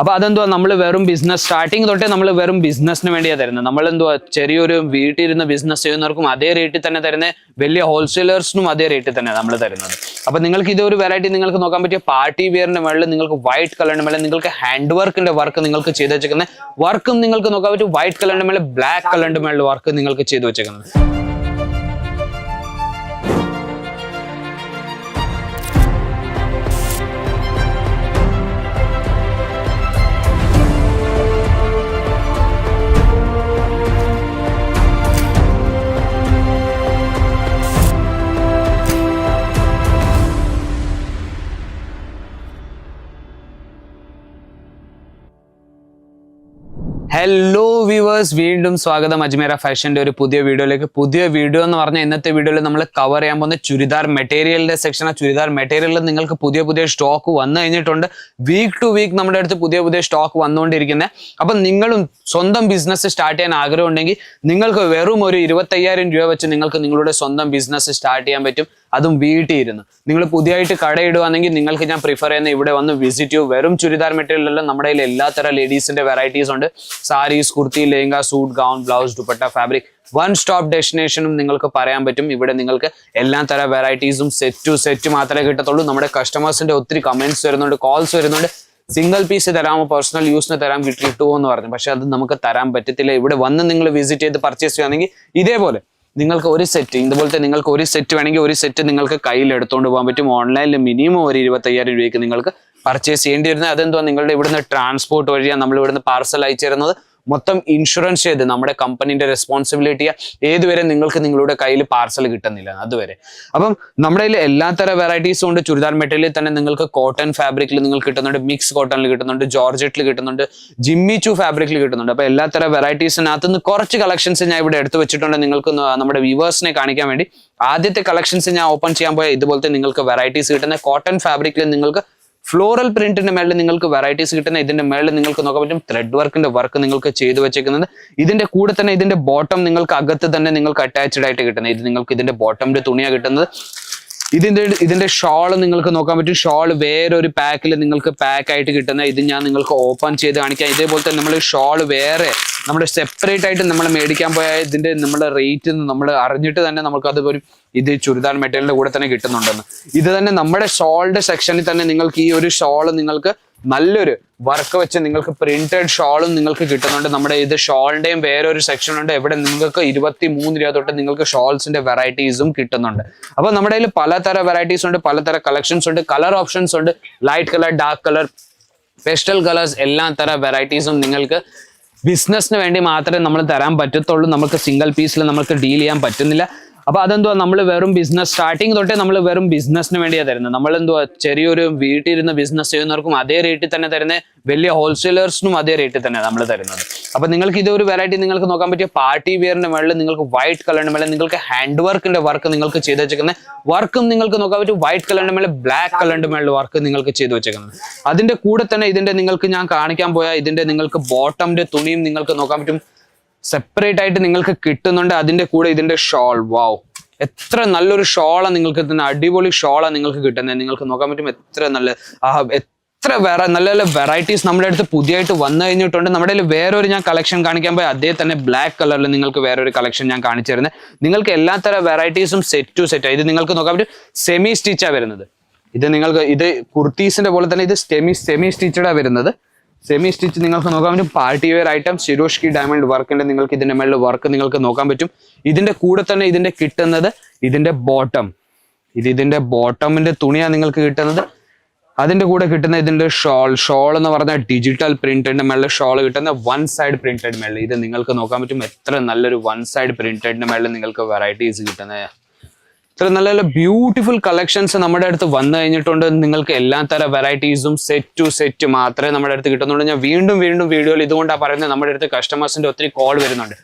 അപ്പൊ അതെന്തുവാ നമ്മൾ വെറും ബിസിനസ് സ്റ്റാർട്ടിങ് തൊട്ടേ നമ്മൾ വെറും ബിസിനസ്സിന് വേണ്ടിയാണ് തരുന്നത്. നമ്മളെന്തുവാ ചെറിയൊരു വീട്ടിലിരുന്ന് ബിസിനസ് ചെയ്യുന്നവർക്കും അതേ റേറ്റിൽ തന്നെ തരുന്നത്, വലിയ ഹോൾസെയിലേഴ്സിനും അതേ റേറ്റിൽ തന്നെ നമ്മൾ തരുന്നത്. അപ്പൊ നിങ്ങൾക്ക് ഇതൊരു വെറൈറ്റി നിങ്ങൾക്ക് നോക്കാൻ പറ്റിയ പാർട്ടി വെയറിന്റെ മുകളിൽ നിങ്ങൾക്ക് വൈറ്റ് കളറിന്റെ മേലെ നിങ്ങൾക്ക് ഹാൻഡ് വർക്കിന്റെ വർക്ക് നിങ്ങൾക്ക് ചെയ്ത് വെച്ചേക്കുന്നത്, വർക്കും നിങ്ങൾക്ക് നോക്കാൻ പറ്റും വൈറ്റ് കളറിന്റെ മേലെ ബ്ലാക്ക് കളറിന്റെ മേളിൽ വർക്ക് നിങ്ങൾക്ക് ചെയ്ത് വെച്ചേക്കുന്നത്. ഹലോ വ്യൂവേഴ്സ്, വീണ്ടും സ്വാഗതം അജ്മീറ ഫാഷന്റെ ഒരു പുതിയ വീഡിയോയിലേക്ക്. പുതിയ വീഡിയോ എന്ന് പറഞ്ഞാൽ ഇന്നത്തെ വീഡിയോയിൽ നമ്മൾ കവർ ചെയ്യാൻ പോകുന്ന ചുരിദാർ മെറ്റീരിയലിന്റെ സെക്ഷനാണ്. ചുരിദാർ മെറ്റീരിയലിൽ നിങ്ങൾക്ക് പുതിയ പുതിയ സ്റ്റോക്ക് വന്നു കഴിഞ്ഞിട്ടുണ്ട്. വീക്ക് ടു വീക്ക് നമ്മുടെ അടുത്ത് പുതിയ പുതിയ സ്റ്റോക്ക് വന്നുകൊണ്ടിരിക്കുന്നത്. അപ്പം നിങ്ങളും സ്വന്തം ബിസിനസ് സ്റ്റാർട്ട് ചെയ്യാൻ ആഗ്രഹം ഉണ്ടെങ്കിൽ നിങ്ങൾക്ക് വെറും ഒരു 25,000 രൂപ വെച്ച് നിങ്ങൾക്ക് നിങ്ങളുടെ സ്വന്തം ബിസിനസ് സ്റ്റാർട്ട് ചെയ്യാൻ പറ്റും. അതും വീട്ടിൽ ഇരുന്ന്. നിങ്ങൾ പുതിയതായിട്ട് കടയിടുവാണെങ്കിൽ നിങ്ങൾക്ക് ഞാൻ പ്രിഫർ ചെയ്യുന്ന ഇവിടെ വന്ന് വിസിറ്റ് ചെയ്യൂ. വെറും ചുരിദാർ മെറ്റീരിയൽ അല്ല, നമ്മുടെ കയ്യിൽ എല്ലാ തരം ലേഡീസിന്റെ വെറൈറ്റീസ് ഉണ്ട്. Saris, kurti, lehenga, suit, gown, blouse, dupatta, fabric, one stop ഡെസ്റ്റിനേഷനും നിങ്ങൾക്ക് പറയാൻ പറ്റും. ഇവിടെ നിങ്ങൾക്ക് എല്ലാ തരം വെറൈറ്റീസും സെറ്റ് മാത്രമേ കിട്ടത്തുള്ളൂ. നമ്മുടെ കസ്റ്റമേഴ്സിന്റെ ഒത്തിരി കമന്റ്സ് വരുന്നുണ്ട്, കോൾസ് വരുന്നുണ്ട്. സിംഗിൾ പീസ് തരാമോ, പേഴ്സണൽ യൂസിന് തരാൻ കിട്ടുമോ എന്ന് പറഞ്ഞു. പക്ഷെ അത് നമുക്ക് തരാൻ പറ്റത്തില്ല. ഇവിടെ വന്ന് നിങ്ങൾ വിസിറ്റ് ചെയ്ത് പർച്ചേസ് ചെയ്യുകയാണെങ്കിൽ ഇതേപോലെ നിങ്ങൾക്ക് ഒരു സെറ്റ്, ഇതുപോലത്തെ നിങ്ങൾക്ക് ഒരു സെറ്റ് വേണമെങ്കിൽ ഒരു സെറ്റ് നിങ്ങൾക്ക് കയ്യിൽ എടുത്തുകൊണ്ട് പോകാൻ പറ്റും. ഓൺലൈനിൽ മിനിമം ഒരു 25,000 രൂപയ്ക്ക് നിങ്ങൾക്ക് പർച്ചേസ് ചെയ്യേണ്ടി വരുന്നത്. അതെന്തോ നിങ്ങളുടെ ഇവിടുന്ന് ട്രാൻസ്പോർട്ട് വഴിയാണ് നമ്മൾ ഇവിടുന്ന് പാർസൽ അയച്ചു തരുന്നത്. മൊത്തം ഇൻഷുറൻസ് ചെയ്ത് നമ്മുടെ കമ്പനീന്റെ റെസ്പോൺസിബിലിറ്റിയാ. ഏതുവരെ നിങ്ങൾക്ക് നിങ്ങളുടെ കയ്യിൽ പാർസൽ കിട്ടുന്നില്ല അതുവരെ. അപ്പം നമ്മുടെ കയ്യിൽ എല്ലാ തരം വെറൈറ്റീസും ഉണ്ട്. ചുരിദാർ മെറ്റീരിയലിൽ തന്നെ നിങ്ങൾക്ക് കോട്ടൺ ഫാബ്രിക്കിൽ നിങ്ങൾക്ക് കിട്ടുന്നുണ്ട്, മിക്സ് കോട്ടണിൽ കിട്ടുന്നുണ്ട്, ജോർജറ്റിൽ കിട്ടുന്നുണ്ട്, ജിമ്മി ചൂ ഫാബ്രിക്കിൽ കിട്ടുന്നുണ്ട്. അപ്പൊ എല്ലാ തരം വെറൈറ്റീസിനകത്ത് നിന്ന് കുറച്ച് കളക്ഷൻസ് ഞാൻ ഇവിടെ എടുത്തു വെച്ചിട്ടുണ്ട് നിങ്ങൾക്ക് നമ്മുടെ വ്യൂവേഴ്സിനെ കാണിക്കാൻ വേണ്ടി. ആദ്യത്തെ കളക്ഷൻസ് ഞാൻ ഓപ്പൺ ചെയ്യാൻ പോയാൽ ഇതുപോലത്തെ നിങ്ങൾക്ക് വെറൈറ്റീസ് കിട്ടുന്ന കോട്ടൺ ഫാബ്രിക്കിൽ നിങ്ങൾക്ക് ഫ്ലോറൽ പ്രിന്റിന്റെ മേളിൽ നിങ്ങൾക്ക് വെറൈറ്റീസ് കിട്ടുന്ന. ഇതിന്റെ മേളിൽ നിങ്ങൾക്ക് നോക്കാൻ പറ്റും ത്രെഡ് വർക്കിന്റെ വർക്ക് നിങ്ങൾക്ക് ചെയ്തു വെച്ചേക്കുന്നത്. ഇതിന്റെ കൂടെ തന്നെ ഇതിന്റെ ബോട്ടം നിങ്ങൾക്ക് അകത്ത് തന്നെ നിങ്ങൾക്ക് അറ്റാച്ച്ഡ് ആയിട്ട് കിട്ടുന്നത്. ഇത് നിങ്ങൾക്ക് ഇതിന്റെ ബോട്ടമിന്റെ തുണിയാണ് കിട്ടുന്നത്. ഇതിന്റെ ഷോൾ നിങ്ങൾക്ക് നോക്കാൻ പറ്റും. ഷോൾ വേറൊരു പാക്കിൽ നിങ്ങൾക്ക് പാക്ക് ആയിട്ട് കിട്ടുന്ന. ഇത് ഞാൻ നിങ്ങൾക്ക് ഓപ്പൺ ചെയ്ത് കാണിക്കാം. ഇതേപോലെ തന്നെ നമ്മൾ ഷോൾ വേറെ നമ്മുടെ സെപ്പറേറ്റ് ആയിട്ട് നമ്മൾ മേടിക്കാൻ പോയാൽ ഇതിന്റെ നമ്മുടെ റേറ്റ് നമ്മൾ അറിഞ്ഞിട്ട് തന്നെ നമുക്ക് അത് ഒരു ഇത് ചുരിദാർ മെറ്റീരിയലിന്റെ കൂടെ തന്നെ കിട്ടുന്നുണ്ടെന്ന്. ഇത് തന്നെ നമ്മുടെ ഷോളിന്റെ സെക്ഷനിൽ തന്നെ നിങ്ങൾക്ക് ഈ ഒരു ഷോൾ നിങ്ങൾക്ക് നല്ലൊരു വർക്ക് വെച്ച് നിങ്ങൾക്ക് പ്രിന്റഡ് ഷോളും നിങ്ങൾക്ക് കിട്ടുന്നുണ്ട്. നമ്മുടെ ഇത് ഷോളിന്റെയും വേറൊരു സെക്ഷൻ ഉണ്ട്. ഇവിടെ നിങ്ങൾക്ക് 23 രൂപ തൊട്ട് നിങ്ങൾക്ക് ഷോൾസിന്റെ വെറൈറ്റീസും കിട്ടുന്നുണ്ട്. അപ്പൊ നമ്മുടെ കയ്യിൽ പലതരം വെറൈറ്റീസ് ഉണ്ട്, പലതരം കളക്ഷൻസ് ഉണ്ട്, കളർ ഓപ്ഷൻസ് ഉണ്ട്. Light colour, dark colour, pastel colours, എല്ലാ തരം വെറൈറ്റീസും നിങ്ങൾക്ക് ബിസിനസ്സിന് വേണ്ടി മാത്രമേ നമ്മൾ തരാൻ പറ്റത്തുള്ളൂ. നമുക്ക് സിംഗിൾ പീസിൽ നമുക്ക് ഡീൽ ചെയ്യാൻ പറ്റുന്നില്ല. അപ്പൊ അതെന്തുവാ നമ്മൾ വെറും ബിസിനസ് സ്റ്റാർട്ടിങ് തൊട്ടേ നമ്മൾ വെറും ബിസിനസ്സിന് വേണ്ടിയാണ് തരുന്നത്. നമ്മളെന്തുവാ ചെറിയൊരു വീട്ടിലിരുന്ന് ബിസിനസ് ചെയ്യുന്നവർക്കും അതേ റേറ്റിൽ തന്നെ തരുന്നത്, വലിയ ഹോൾസെയിലേഴ്സിനും അതേ റേറ്റിൽ തന്നെ നമ്മൾ തരുന്നത്. അപ്പൊ നിങ്ങൾക്ക് ഇതൊരു വെറൈറ്റി നിങ്ങൾക്ക് നോക്കാൻ പറ്റിയ പാർട്ടി വെയറിന്റെ മേളിൽ നിങ്ങൾക്ക് വൈറ്റ് കളറിന്റെ മേലെ നിങ്ങൾക്ക് ഹാൻഡ് വർക്കിന്റെ വർക്ക് നിങ്ങൾക്ക് ചെയ്ത് വെച്ചേക്കുന്നത്, വർക്കും നിങ്ങൾക്ക് നോക്കാൻ പറ്റും വൈറ്റ് കളറിന്റെ മേലെ ബ്ലാക്ക് കളറിന്റെ മേളിൽ വർക്ക് നിങ്ങൾക്ക് ചെയ്ത് വെച്ചേക്കുന്നത്. അതിന്റെ കൂടെ തന്നെ ഇതിന്റെ നിങ്ങൾക്ക് ഞാൻ കാണിക്കാൻ പോയാൽ ഇതിന്റെ നിങ്ങൾക്ക് ബോട്ടമിന്റെ തുണിയും നിങ്ങൾക്ക് നോക്കാൻ പറ്റും സെപ്പറേറ്റ് ആയിട്ട് നിങ്ങൾക്ക് കിട്ടുന്നുണ്ട്. അതിന്റെ കൂടെ ഇതിന്റെ ഷോൾ, വാവ് എത്ര നല്ലൊരു ഷോളാണ് നിങ്ങൾക്ക് കിട്ടുന്നത്. അടിപൊളി ഷോളാണ് നിങ്ങൾക്ക് കിട്ടുന്നത്. നിങ്ങൾക്ക് നോക്കാൻ പറ്റും എത്ര നല്ല എത്ര നല്ല നല്ല വെറൈറ്റീസ് നമ്മുടെ അടുത്ത് പുതിയതായിട്ട് വന്നു കഴിഞ്ഞിട്ടുണ്ട്. നമ്മുടെ കയ്യിൽ വേറൊരു ഞാൻ കളക്ഷൻ കാണിക്കാൻ പോയി അതേ തന്നെ ബ്ലാക്ക് കളറിൽ നിങ്ങൾക്ക് വേറൊരു കളക്ഷൻ ഞാൻ കാണിച്ചു തരുന്നത്. നിങ്ങൾക്ക് എല്ലാ തരം വെറൈറ്റീസും സെറ്റ് ടു സെറ്റ്. ഇത് നിങ്ങൾക്ക് നോക്കാൻ പറ്റും സെമി സ്റ്റിച്ചാണ് വരുന്നത്. ഇത് നിങ്ങൾക്ക് ഇത് കുർത്തീസിന്റെ പോലെ തന്നെ ഇത് സെമി സ്റ്റിച്ചഡാ വരുന്നത്. സെമി സ്റ്റിച്ച് നിങ്ങൾക്ക് നോക്കാൻ പറ്റും. പാർട്ടി വെയർ ഐറ്റം സിരോഷ്കി ഡയമണ്ട് വർക്കിന്റെ നിങ്ങൾക്ക് ഇതിന്റെ മേളിൽ വർക്ക് നിങ്ങൾക്ക് നോക്കാൻ പറ്റും. ഇതിന്റെ കൂടെ തന്നെ ഇതിന്റെ കിട്ടുന്നത് ഇതിന്റെ ബോട്ടം, ഇതിന്റെ ബോട്ടമിന്റെ തുണിയാണ് നിങ്ങൾക്ക് കിട്ടുന്നത്. അതിന്റെ കൂടെ കിട്ടുന്ന ഇതിന്റെ ഷോൾ എന്ന് പറഞ്ഞാൽ ഡിജിറ്റൽ പ്രിന്റിന്റെ മേളിൽ ഷോൾ കിട്ടുന്ന വൺ സൈഡ് പ്രിന്റഡ് മേളിൽ ഇത് നിങ്ങൾക്ക് നോക്കാൻ പറ്റും. എത്ര നല്ലൊരു വൺ സൈഡ് പ്രിന്റഡിന്റെ മേളിൽ നിങ്ങൾക്ക് വെറൈറ്റീസ് കിട്ടുന്ന ഇത്ര നല്ല നല്ല ബ്യൂട്ടിഫുൾ കളക്ഷൻസ് നമ്മുടെ അടുത്ത് വന്നു കഴിഞ്ഞിട്ടുണ്ട്. നിങ്ങൾക്ക് എല്ലാ തരം വെറൈറ്റീസും സെറ്റ് ടു സെറ്റ് മാത്രമേ നമ്മുടെ അടുത്ത് കിട്ടുന്നുള്ളൂ. ഞാൻ വീണ്ടും വീഡിയോയിൽ ഇതുകൊണ്ടാണ് പറയുന്നത്, നമ്മുടെ അടുത്ത് കസ്റ്റമേഴ്സിന്റെ ഒത്തിരി കോൾ വരുന്നുണ്ട്.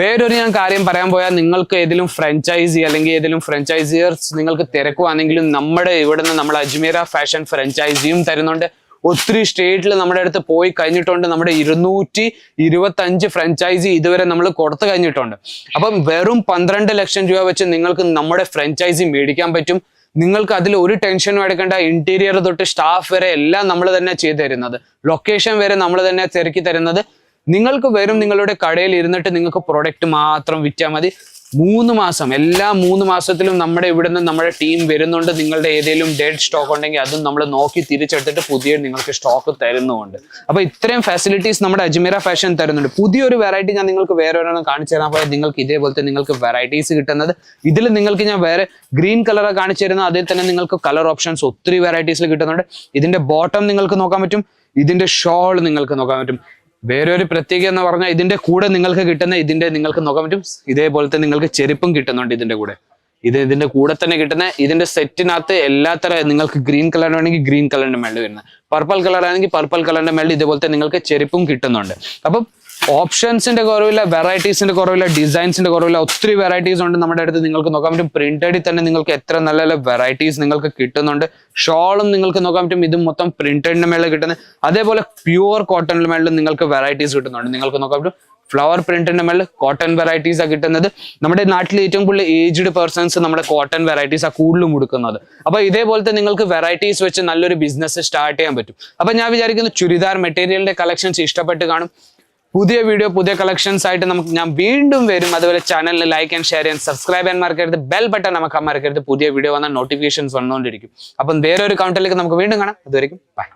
വേറൊരു ഞാൻ കാര്യം പറയാൻ പോയാൽ നിങ്ങൾക്ക് ഏതെങ്കിലും ഫ്രാഞ്ചൈസി അല്ലെങ്കിൽ ഏതെങ്കിലും ഫ്രാഞ്ചൈസിയേഴ്സ് നിങ്ങൾക്ക് തിരക്കുവാണെങ്കിലും നമ്മുടെ ഇവിടുന്ന് നമ്മൾ അജ്മീറ ഫാഷൻ ഫ്രാഞ്ചൈസിയും തരുന്നുണ്ട്. ഒത്തിരി സ്റ്റേറ്റിൽ നമ്മുടെ അടുത്ത് പോയി കഴിഞ്ഞിട്ടുണ്ട്. നമ്മുടെ 225 ഫ്രാഞ്ചൈസി ഇതുവരെ നമ്മൾ കൊടുത്തു കഴിഞ്ഞിട്ടുണ്ട്. അപ്പം വെറും 12 ലക്ഷം രൂപ വെച്ച് നിങ്ങൾക്ക് നമ്മുടെ ഫ്രാഞ്ചൈസി മേടിക്കാൻ പറ്റും. നിങ്ങൾക്ക് അതിൽ ഒരു ടെൻഷനും എടുക്കേണ്ട. ഇന്റീരിയർ തൊട്ട് സ്റ്റാഫ് വരെ എല്ലാം നമ്മൾ തന്നെ ചെയ്തു തരുന്നത്. ലൊക്കേഷൻ വരെ നമ്മൾ തന്നെ തിരക്കി തരുന്നത്. നിങ്ങൾക്ക് വരും നിങ്ങളുടെ കടയിൽ ഇരുന്നിട്ട് നിങ്ങൾക്ക് പ്രൊഡക്റ്റ് മാത്രം വിറ്റാൽ മതി. 3 മാസം, എല്ലാ 3 മാസത്തിലും നമ്മുടെ ഇവിടുന്ന് നമ്മുടെ ടീം വരുന്നുണ്ട്. നിങ്ങളുടെ ഏതെങ്കിലും ഡെഡ് സ്റ്റോക്ക് ഉണ്ടെങ്കിൽ അതും നമ്മൾ നോക്കി തിരിച്ചെടുത്തിട്ട് പുതിയ നിങ്ങൾക്ക് സ്റ്റോക്ക് തരുന്നുമുണ്ട്. അപ്പൊ ഇത്രയും ഫെസിലിറ്റീസ് നമ്മുടെ അജ്മീറ ഫാഷൻ തരുന്നുണ്ട്. പുതിയൊരു വെറൈറ്റി ഞാൻ നിങ്ങൾക്ക് വേറെ ഒരെണ്ണം കാണിച്ചു തരാൻ പോയാൽ നിങ്ങൾക്ക് ഇതേപോലത്തെ നിങ്ങൾക്ക് വെറൈറ്റീസ് കിട്ടുന്നത്. ഇതിൽ നിങ്ങൾക്ക് ഞാൻ വേറെ ഗ്രീൻ കളർ കാണിച്ചു തരുന്നു. അതിൽ തന്നെ നിങ്ങൾക്ക് കളർ ഓപ്ഷൻസ് ഒത്തിരി വെറൈറ്റീസിൽ കിട്ടുന്നുണ്ട്. ഇതിന്റെ ബോട്ടം നിങ്ങൾക്ക് നോക്കാൻ പറ്റും, ഇതിന്റെ ഷോൾ നിങ്ങൾക്ക് നോക്കാൻ പറ്റും. വേറെ ഒരു പ്രത്യേകത എന്ന് പറഞ്ഞാൽ ഇതിന്റെ കൂടെ നിങ്ങൾക്ക് കിട്ടുന്ന നിങ്ങൾക്ക് നോക്കാൻ പറ്റും ഇതേപോലത്തെ നിങ്ങൾക്ക് ചെരുപ്പും കിട്ടുന്നുണ്ട് ഇതിന്റെ കൂടെ. ഇതിന്റെ കൂടെ തന്നെ കിട്ടുന്ന ഇതിന്റെ സെറ്റിനകത്ത് എല്ലാത്തരം നിങ്ങൾക്ക് ഗ്രീൻ കളർ ആണെങ്കിൽ ഗ്രീൻ കളറിന്റെ മേളിൽ വരുന്നത്, പർപ്പിൾ കളർ ആണെങ്കിൽ പർപ്പിൾ കളറിന്റെ മേളിൽ ഇതേപോലത്തെ നിങ്ങൾക്ക് ചെരുപ്പും കിട്ടുന്നുണ്ട്. അപ്പം ഓപ്ഷൻസിന്റെ കുറവില്ല, വെറൈറ്റീസിന്റെ കുറവില്ല, ഡിസൈൻസിന്റെ കുറവില്ല, ഒത്തിരി വെറൈറ്റീസ് ഉണ്ട് നമ്മുടെ അടുത്ത്. നിങ്ങൾക്ക് നോക്കാൻ പറ്റും പ്രിന്റഡിൽ തന്നെ നിങ്ങൾക്ക് എത്ര നല്ല നല്ല വെറൈറ്റീസ് നിങ്ങൾക്ക് കിട്ടുന്നുണ്ട്. ഷോളും നിങ്ങൾക്ക് നോക്കാൻ പറ്റും, ഇതും മൊത്തം പ്രിന്റഡിന്റെ മേളിൽ കിട്ടുന്നത്. അതേപോലെ പ്യുവർ കോട്ടണിന്റെ മേളിൽ നിങ്ങൾക്ക് വെറൈറ്റീസ് കിട്ടുന്നുണ്ട്. നിങ്ങൾക്ക് നോക്കാൻ പറ്റും ഫ്ലവർ പ്രിന്റിന്റെ മേളിൽ കോട്ടൺ വെറൈറ്റീസ് ആ കിട്ടുന്നത്. നമ്മുടെ നാട്ടിൽ ഏറ്റവും കൂടുതൽ ഏജ്ഡ് പേഴ്സൺസ് നമ്മുടെ കോട്ടൺ വെറൈറ്റീസ് ആ കൂടുതലും കൊടുക്കുന്നത്. അപ്പൊ ഇതേപോലത്തെ നിങ്ങൾക്ക് വെറൈറ്റീസ് വെച്ച് നല്ലൊരു ബിസിനസ് സ്റ്റാർട്ട് ചെയ്യാൻ പറ്റും. അപ്പൊ ഞാൻ വിചാരിക്കുന്നു ചുരിദാർ മെറ്റീരിയലിന്റെ കളക്ഷൻസ് ഇഷ്ടപ്പെട്ട് കാണും. പുതിയ വീഡിയോ പുതിയ കളക്ഷൻസ് ആയിട്ട് ഞാൻ വീണ്ടും വരും. അതുപോലെ ചാനലിൽ ലൈക്ക് ആൻഡ് ഷെയർ ചെയ്യാൻ സബ്സ്ക്രൈബ് ചെയ്യാൻ മറക്കരുത്. ബെൽ ബട്ടൺ നമുക്ക് മറക്കരുത്. പുതിയ വീഡിയോ വന്നാൽ നോട്ടിഫിക്കേഷൻസ് വന്നുകൊണ്ടിരിക്കും. അപ്പം വേറൊരു കൗണ്ടറിലേക്ക് നമുക്ക് വീണ്ടും കാണാം. അതുവരെയും ബൈ.